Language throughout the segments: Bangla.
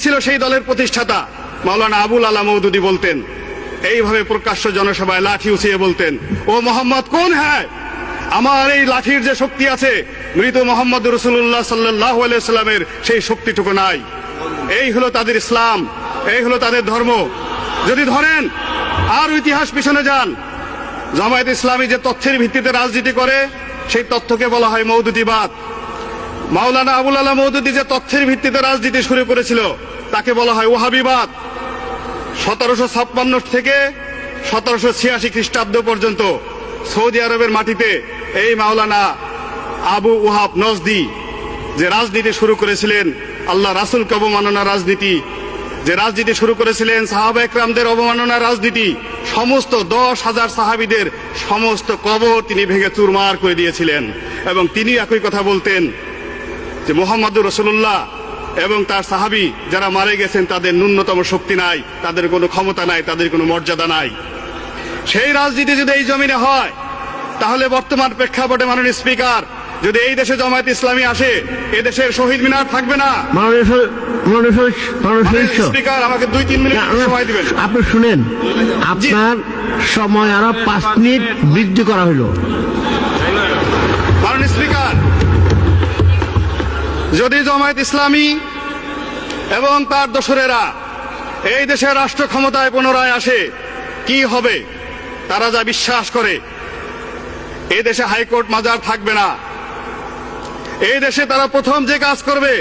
ছিল সেই দলের প্রতিষ্ঠাতা মাওলানা আবুল আলা মওদুদী বলতেন, এইভাবে প্রকাশ্য জনসভায় লাঠি উঠিয়ে বলতেন, ও মোহাম্মদ কোন হ্যায়, আমার এই লাঠির যে শক্তি আছে মৃত মোহাম্মদ রাসূলুল্লাহ সাল্লাল্লাহু আলাইহি সাল্লামের সেই শক্তিটুকু নাই। এই হলো তাদের ইসলাম, এই হলো তাদের ধর্ম। যদি ধরেন আর ইতিহাস পিছনে যান, জামায়াত ইসলামী যে তথ্যের ভিত্তিতে রাজনীতি করে সেই তথ্যকে বলা হয় মওদুদিবাদ। মাওলানা আবুল আলা মওদুদী যে তথ্যের ভিত্তিতে রাজনীতি শুরু করেছিল তাকে বলা হয় ওয়াহাবিবাদ। 1756 থেকে 1786 খ্রিস্টাব্দ পর্যন্ত সৌদি আরবের মাটিতে এই মাওলানা আবু ওয়াহাব নজদি যে রাজনীতি শুরু করেছিলেন, আল্লাহ রাসূলকে অবমাননার রাজনীতি, যে রাজনীতি শুরু করেছিলেন সাহাবা একরামদের অবমাননার রাজনীতি, সমস্ত 10,000 সাহাবীদের সমস্ত কবর তিনি ভেঙে চুরমার করে দিয়েছিলেন। এবং তিনি একই কথা বলতেন যে মুহাম্মদুর রাসূলুল্লাহ এবং তার সাহাবী যারা মারা গেছেন তাদের ন্যূনতম শক্তি নাই, তাদের কোনো ক্ষমতা নাই, তাদের কোনো মর্যাদা নাই। সেই রাজনীতি যদি এই জমিনে হয় তাহলে বর্তমান প্রেক্ষাপটে মাননীয় স্পিকার, যদি এই দেশে জামায়াত ইসলামী আসে এ দেশের শহীদ মিনার থাকবে না। স্পিকার আমাকে 2-3 মিনিট সময় দিবেন। আপনি শুনেন, আপনার সময় আরো 5 মিনিট বৃদ্ধি করা হলো। মাননীয় স্পিকার, যদি জামায়াত ইসলামী এবং তার দোসরেরা এই দেশের রাষ্ট্র ক্ষমতায় পুনরায় আসে কি হবে? তারা যা বিশ্বাস করে এই দেশে হাইকোর্ট মাজার থাকবে না। এই দেশে তারা প্রথম যে কাজ করবে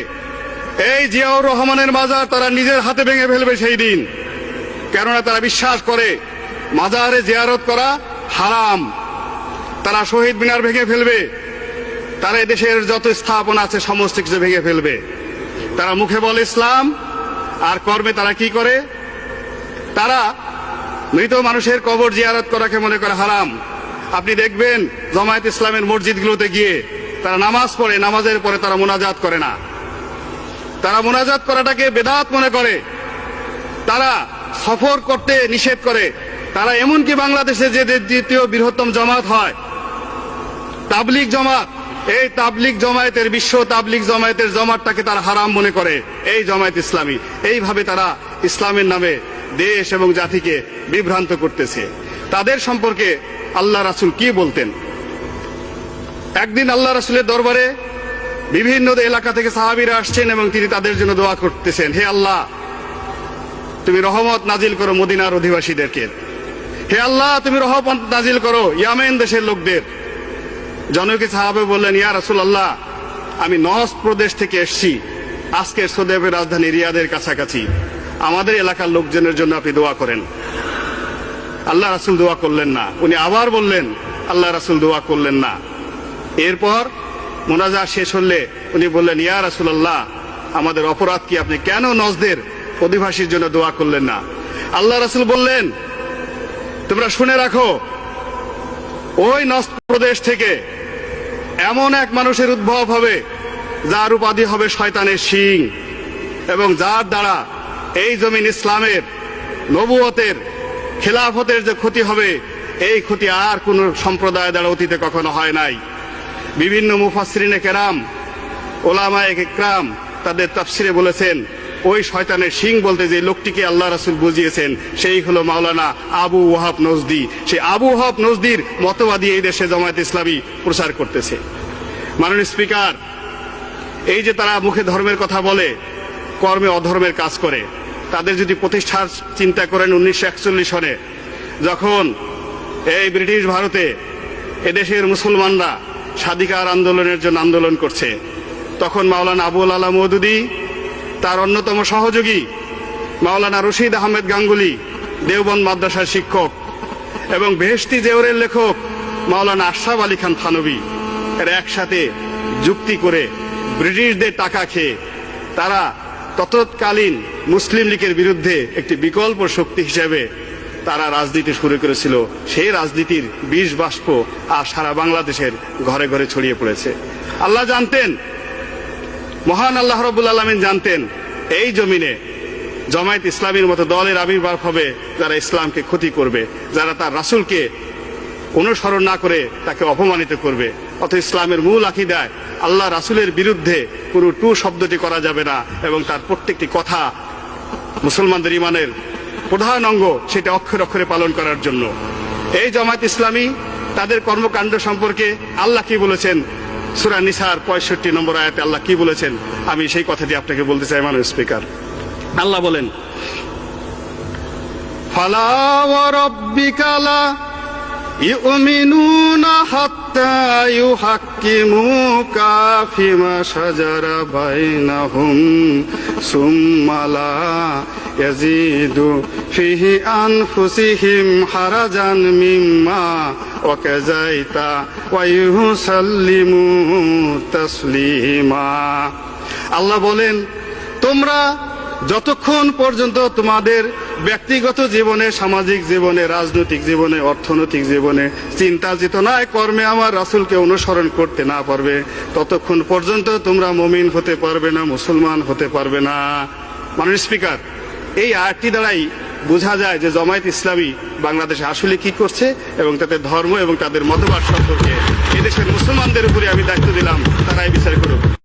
এই জিয়াউর রহমানের মাজার তারা নিজের হাতে ভেঙে ফেলবে সেই দিন। কেননা তারা বিশ্বাস করে মাজারে জিয়ারত করা হারাম। তারা শহীদ মিনার ভেঙে ফেলবে, তারা এই দেশের যত স্থাপনা আছে সমস্ত কিছু ভেঙে ফেলবে। তারা মুখে বলে ইসলাম আর কর্মে তারা কি করে? তারা মৃত মানুষের কবর জিয়ারত করাকে মনে করে হারাম। আপনি দেখবেন জামায়াত ইসলামের মসজিদগুলোতে গিয়ে তারা নামাজ পড়ে, নামাজের পরে তারা মোনাজাত করে না। তারা মোনাজাত করাটাকে বেদাত মনে করে। তারা সফর করতে নিষেধ করে। তারা এমনকি বাংলাদেশে যে দ্বিতীয় বৃহত্তম জামাত হয় তাবলিগ জামাত, এই তাবলিগ জামায়াতের বিশ্ব তাবলিগ জামায়াতের জামাতটাকে তারা হারাম মনে করে এই জামায়াত ইসলামী। এইভাবে তারা ইসলামের নামে দেশ এবং জাতিকে বিভ্রান্ত করতেছে। তাদের সম্পর্কে আল্লাহ রাসূল কি বলতেন? একদিন আল্লাহ রাসূলের দরবারে বিভিন্ন এলাকা থেকে সাহাবীরা আসছেন এবং তিনি তাদের জন্য দোয়া করতেছেন, হে আল্লাহ তুমি রহমত নাজিল করো মদিনার অধিবাসীদেরকে, হে আল্লাহ তুমি রহমত নাজিল করো ইয়ামেন দেশের লোকদের। জনকে সাহাবে বললেন, ইয়া রাসূলুল্লাহ আমি নজদ প্রদেশ থেকে এসেছি, আজকে সৌদি আরবের রাজধানী রিয়াদের কাছাকাছি, আমাদের এলাকার লোকজনের জন্য আপনি দোয়া করেন। আল্লাহ রাসূল দোয়া করলেন না। উনি আবার বললেন, আল্লাহ রাসূল দোয়া করলেন না। এরপর মোনাজাত শেষ হলে উনি বললেন, ইয়া রাসূলুল্লাহ আমাদের অপরাধ কি, আপনি কেন নজদের অধিবাসীর জন্য দোয়া করলেন না? আল্লাহ রাসূল বললেন, তোমরা শুনে রাখো ওই নজদ প্রদেশ থেকে এমন এক মানুষের উদ্ভব হবে যার উপাধি হবে শয়তানের শিং, এবং যার দ্বারা এই জমিন ইসলামের নবুয়তের খিলাফতের যে ক্ষতি হবে এই ক্ষতি আর কোন সম্প্রদায় দ্বারা অতীতে কখনো হয় নাই। বিভিন্ন মুফাসসিরিনে কেরাম ওলামায়ে ইকরাম তাদের তাফসিরে বলেছেন ওই শয়তানের শিং বলতে যে লোকটিকে আল্লাহ রাসূল বুঝিয়েছেন সেই হলো মাওলানা আবু ওয়াহাব নজদি। সেই আবু ওয়াহাব নজদির মতবাদী এই দেশে জামায়াত ইসলামী প্রচার করতেছে। মাননীয় স্পিকার, এই যে তারা মুখে ধর্মের কথা বলে কর্মে অধর্মের কাজ করে, তাদের যদি প্রতিষ্ঠার চিন্তা করেন 1941 সনে যখন এই ব্রিটিশ ভারতে এদেশের মুসলমানরা স্বাধিকার আন্দোলনের জন্য আন্দোলন করছে, তখন মাওলানা আবুল আলা মওদুদী, তার অন্যতম সহযোগী মাওলানা রশিদ আহমেদ গাঙ্গুলি দেওবন্দ মাদ্রাসার শিক্ষক এবং বেহেশতি জেওরের লেখক মাওলানা আশরাফ আলী খান থানভী এরা একসাথে যুক্তি করে ব্রিটিশদের টাকা খেয়ে তারা তৎকালীন মুসলিম লীগের বিরুদ্ধে একটি বিকল্প শক্তি হিসেবে তারা রাজনীতি শুরু করেছিল। সেই রাজনীতির বিষ বাষ্প আর সারা বাংলাদেশের ঘরে ঘরে ছড়িয়ে পড়েছে। আল্লাহ জানতেন, মহান আল্লাহ রাব্বুল আলামিন জানতেন এই জমিনে জামায়াত ইসলামীর মতো দলের আবির্ভাব হবে যারা ইসলামকে ক্ষতি করবে, যারা তার রাসূলকে অনুসরণ না করে তাকে অপমানিত করবে। অত ইসলামের মূল আকীদায় আল্লাহ রাসূলের বিরুদ্ধে কোনো টু শব্দটি করা যাবে না এবং তার প্রত্যেকটি কথা মুসলমানদের ইমানের প্রধান অঙ্গ, সেটা অক্ষরে অক্ষরে পালন করার জন্য। এই জামায়াত ইসলামী তাদের কর্মকাণ্ড সম্পর্কে আল্লাহ কি বলেছেন, সূরা নিসার 65 নম্বর আয়াতে আল্লাহ কি বলেছেন, আমি সেই কথাটি আপনাকে বলতে চাই মাননীয় স্পিকার। আল্লাহ বলেন, ফালা ওয়া রাব্বিকা লা ইউমিনুনা হাত্তা ইউহাক্কিমুকা ফিমা শাজারা বাইনাহুম সুম্মা লা ইয়াজিদু ফিহি আনফুসিহিম হারাজান মিম্মা ওয়াকাযাইতা ওয়া ইউসাল্লিমু তাসলিমা। আল্লাহ বলেন, তোমরা যতক্ষণ পর্যন্ত তোমাদের ব্যক্তিগত জীবনে, সামাজিক জীবনে, রাজনৈতিক জীবনে, অর্থনৈতিক জীবনে চিন্তা চেতনায় কর্মে আমার রাসূলকে অনুসরণ করতে না পারবে, ততক্ষণ পর্যন্ত তোমরা মুমিন হতে পারবে না, মুসলমান হতে পারবে না। মাননীয় স্পিকার, এই আয়াতটি দ্বারাই বোঝা যায় যে জামায়াত ইসলামী বাংলাদেশে আসলে কি করছে এবং তাদের ধর্ম এবং তাদের মতবাদ সম্পর্কে এদেশের মুসলমানদের উপরে আমি দায়িত্ব দিলাম, তারাই বিচার করুক।